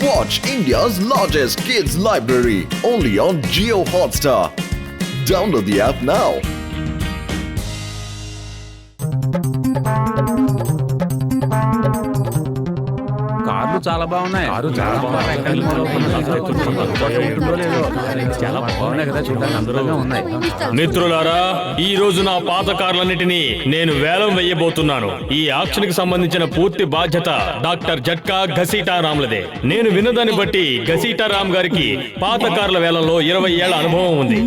Watch India's largest kids library only on Jio Hotstar. Download the app now. కార్లు చాలా బాగున్నాయి. చాలా బాగున్నాయి కదా, చూడడానికి అందరూగా ఉన్నాయి. మిత్రులారా, ఈ రోజు నా పాత కార్లన్నిటినీ నేను వేలం వేయబోతున్నాను. ఈ ఆక్షన్ కి సంబంధించిన పూర్తి బాధ్యత డాక్టర్ జట్కా ఘసీటా రామ్లదే. నేను విన్నదాన్ని బట్టి ఘసీటా రామ్ గారికి పాత కార్ల వేలంలో 20 ఏళ్ల అనుభవం ఉంది.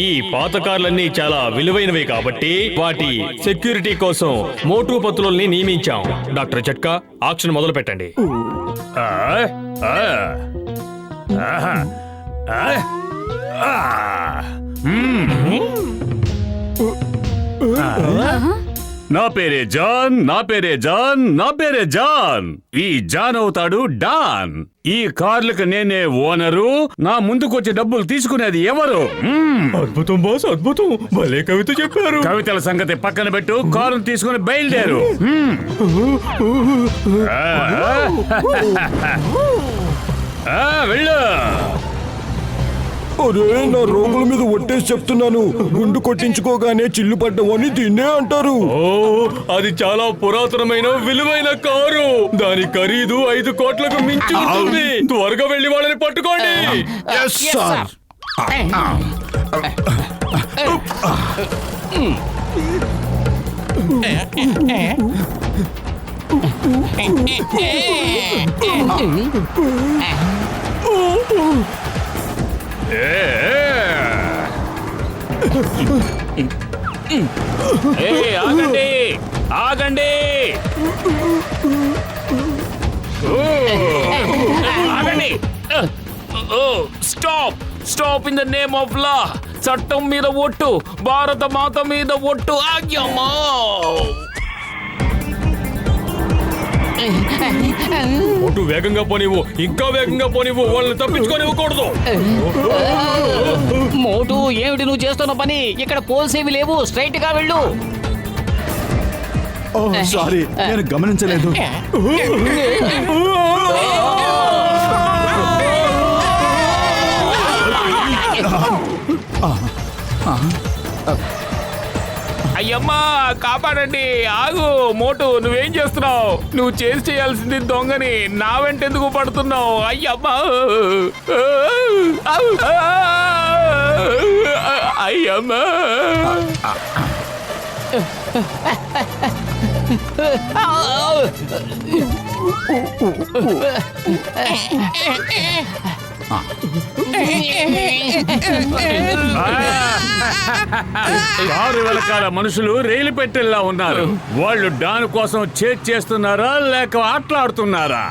ఈ పాత కార్లన్నీ చాలా విలువైనవి కాబట్టి వాటి సెక్యూరిటీ కోసం మోటు పత్రుల్ని నియమించాం. డాక్టర్ జట్కా, ఆక్షన్ మొదలు పెట్టండి. నా పేరే జాన్, నా పేరే జాన్, నా పేరే జాన్. ఈ జాన్ అవుతాడు డాన్. ఈ కార్లకు నేనే ఓనరు. నా ముందుకొచ్చి డబ్బులు తీసుకునేది ఎవరు? అద్భుతం బాస్, అద్భుతం. భలే కవిత చెప్పారు. కవితల సంగతి పక్కన పెట్టు, కారును తీసుకుని బయలుదేరు. వెళ్ళు. అరే, నా రోగుల మీద ఒట్టేసి చెప్తున్నాను, గుండు కొట్టించుకోగానే చిల్లు పడ్డవని దీన్నే అంటారు. ఓ, అది చాలా పురాతనమైన విలువైన కారు. దాని ఖరీదు 5 కోట్లకు మించి ఉంటుంది. త్వరగా వెళ్లి వాళ్ళని పట్టుకోండి. ఆగండి, ఆగండి, ఆగండి. Stop, stop in the name of law. చట్టం మీద ఒట్టు, భారత మాత మీద ఒట్టు. ఆగ్యమా. ఒట్టు వేగంగా పోనివ్వు, ఇంకా వేగంగా పోనివ్వు. వాళ్ళని తప్పించుకోనివ్వకూడదు. మోటు, ఏమిటి నువ్వు చేస్తున్న పని? ఇక్కడ పోల్స్ ఏమి లేవు, స్ట్రైట్ గా వెళ్ళు. సారీ, నేను గమనించలేదు. అయ్యమ్మా, కాపాడండి. ఆగు. మోటు, నువ్వేం చేస్తున్నావు? నువ్వు చేయాల్సింది దొంగని. నా వెంట ఎందుకు పడుతున్నావు? అయ్యమ్మా, అయ్యమ్మా. కారు వెనకాల మనుషులు రైలు పెట్టెల్లా ఉన్నారు. వాళ్ళు డాన్ కోసం చేస్తున్నారా లేక ఆటలాడుతున్నారా?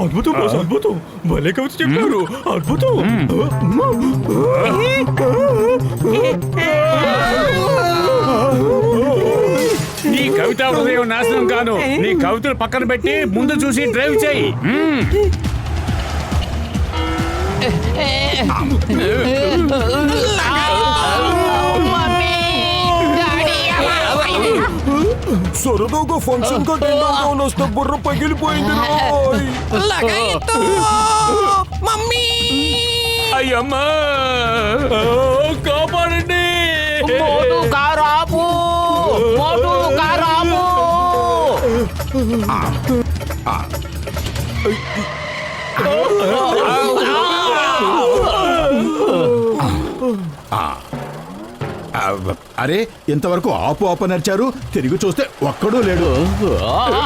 అద్భుతం బాస్, అద్భుతం. భలే కవిత చెప్పారు. అద్భుతం. నీ కవిత హృదయం నాశనం కాను. నీ కవితలు పక్కన పెట్టి ముందు చూసి డ్రైవ్ చేయి. సరదాగా ఫంక్షన్ కట్టేందుకు వస్తే బుర్ర పగిలిపోయింది. అయ్యమ్మా, కాపాడండి. మోటు, కారు ఆపు. మోటు, కారు ఆపు. అరే, ఇంతవరకు ఆపు ఆపు నడిచారు, తిరిగి చూస్తే ఒక్కడూ లేడు. ఆపు.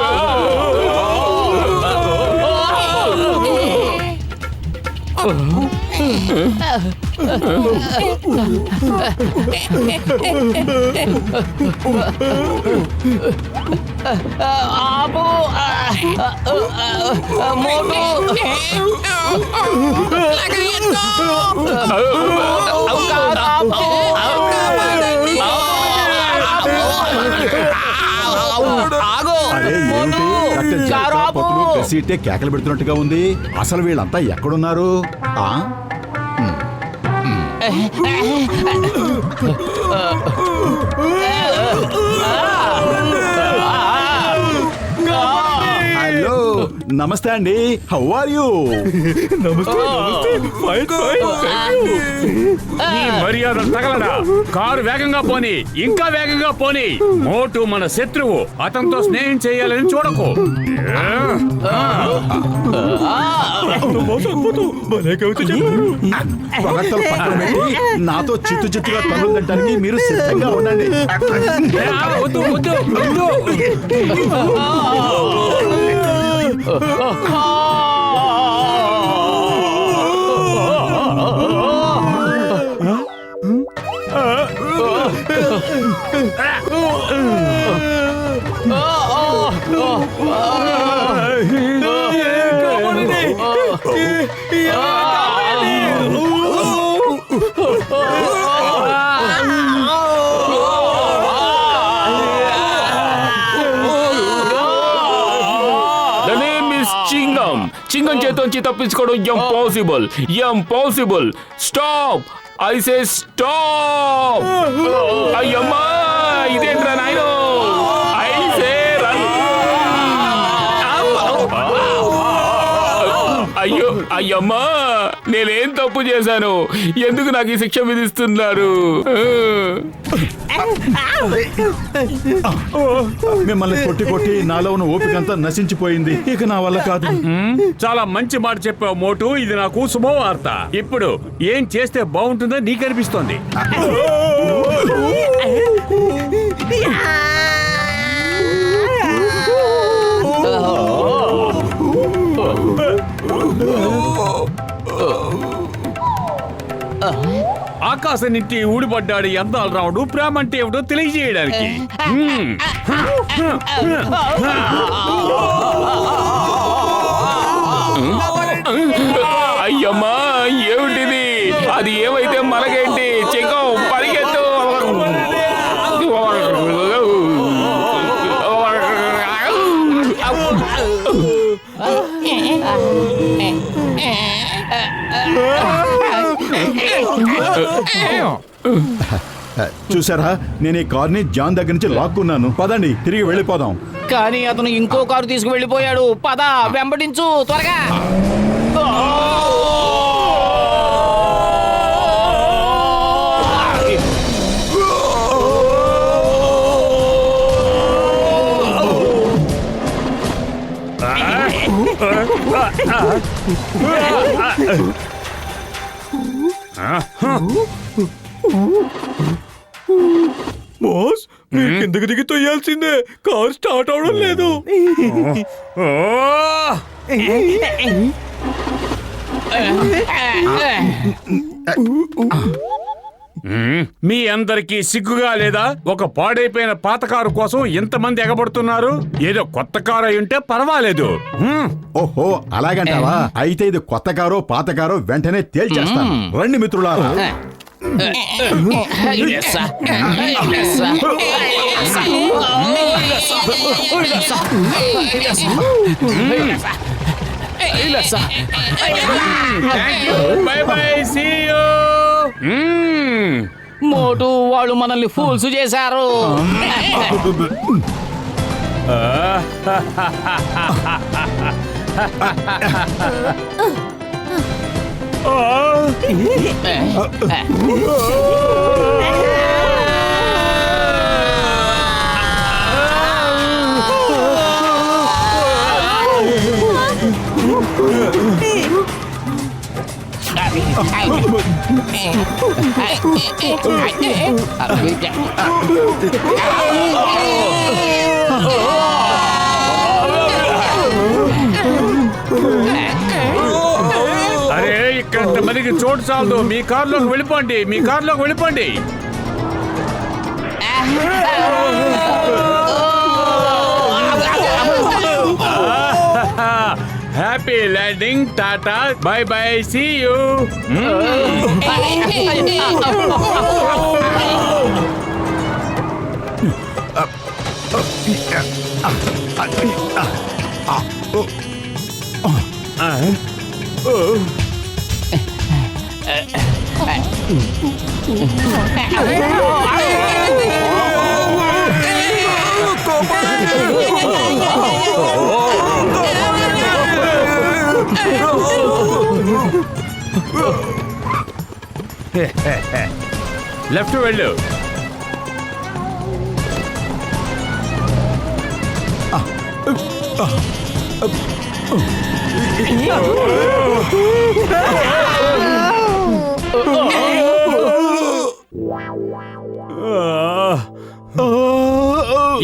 మోటు, కారు ఆపు. సీటే కేకలు పెడుతున్నట్టుగా ఉంది. అసలు వీళ్ళంతా ఎక్కడున్నారు? హలో, నమస్తే అండి. How are you? ఈ మర్యాద తగలడా? కారు వేగంగా పోని, ఇంకా వేగంగా పోని. మోటు మన శత్రువు, అతనితో స్నేహం చేయాలని చూడకు. పొగడ్తలు పక్కన పెట్టి నాతో చిత్తుగా తనులు తింటానికి మీరు సిద్ధంగా ఉండండి. వద్దు, వద్దు, వద్దు. చింగం చేతోంచి తప్పించుకోవడం impossible. Stop, I say stop. అయ్యమ్మా, ఇదేంట్రా నాయనో? I say run. అయ్యమ్మా, నేనేం తప్పు చేశాను? ఎందుకు నాకు ఈ శిక్ష విధిస్తున్నారు? మిమ్మల్ని కొట్టి నాలో ఉన్న ఓపికంతా నశించిపోయింది. ఇక నా వల్ల కాదు. చాలా మంచి మాట చెప్పావు మోటు. ఇది నాకు శుభవార్త. ఇప్పుడు ఏం చేస్తే బాగుంటుందో నీకు అనిపిస్తోంది. ఆకాశం నుంచి ఊడిపడ్డాడు ఎందాలు రావుడు. ప్రేమ అంటే ఏమిటో తెలియజేయడానికి. అయ్యమ్మా, ఏమిటిది? అది ఏమైతే మనకేంటి? చెంగం పరిగెత్తు. చూసారా, నేను ఈ కార్ని జాన్ దగ్గర నుంచి లాక్కున్నాను. పదండి, తిరిగి వెళ్ళిపోదాం. కానీ అతను ఇంకో కారు తీసుకువెళ్ళిపోయాడు. పద, వెంబడించు త్వరగా. బాస్, మీరు కిందకి దిగి తొయ్యాల్సిందే. కార్ స్టార్ట్ అవడం లేదు. మీ అందరికీ సిగ్గుగా లేదా? ఒక పాడైపోయిన పాత కారు కోసం ఎంతమంది ఎగబడుతున్నారు? ఏదో కొత్త కారు అయి ఉంటే పర్వాలేదు. ఓహో, అలాగంటావా? అయితే ఇది కొత్త కారో పాత కారో వెంటనే తేల్చేస్తాను. రండి మిత్రులారా. Bye bye, see you. Motu వాళ్ళు మనల్ని ఫూల్స్ చేశారు. అరే, ఇక్కడ మందికి చోటు చాలదు. మీ కారులోకి వెళ్ళిపోండి, మీ కారులోకి వెళ్ళిపోండి. Happy landing, tata, bye bye, see you. Left వెళ్ళు.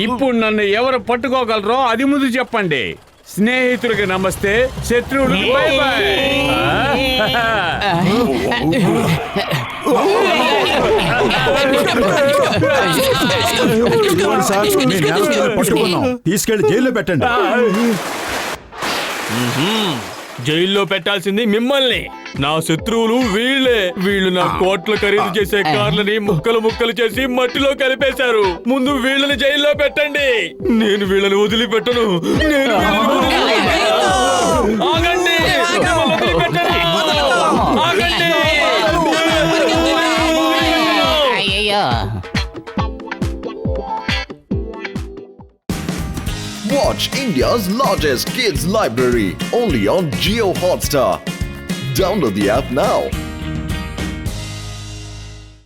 ఇప్పుడు నన్ను ఎవరు పట్టుకోగలరో అది ముందు చెప్పండి. స్నేహితుడికి నమస్తే, శత్రువుడికి బై బై. ఇదిగోండి సార్, మీ నేరస్తులను పట్టుకున్నాం. తీసుకెళ్లి జైల్లో పెట్టండి. జైల్లో పెట్టాల్సింది మిమ్మల్ని. నా శత్రువులు వీళ్ళే. వీళ్ళు నా కోట్ల ఖరీదు చేసే కార్లని ముక్కలు ముక్కలు చేసి మట్టిలో కలిపేశారు. ముందు వీళ్ళని జైల్లో పెట్టండి. నేను వీళ్ళని వదిలిపెట్టను. నేను వీళ్ళని వదిలిపెట్టను. ఆగండి. మిమ్మల్ని వదిలిపెట్టను. ఆగండి. అయ్యయ్యో. Watch India's largest kids library only on Geo Hotstar. Download the app now.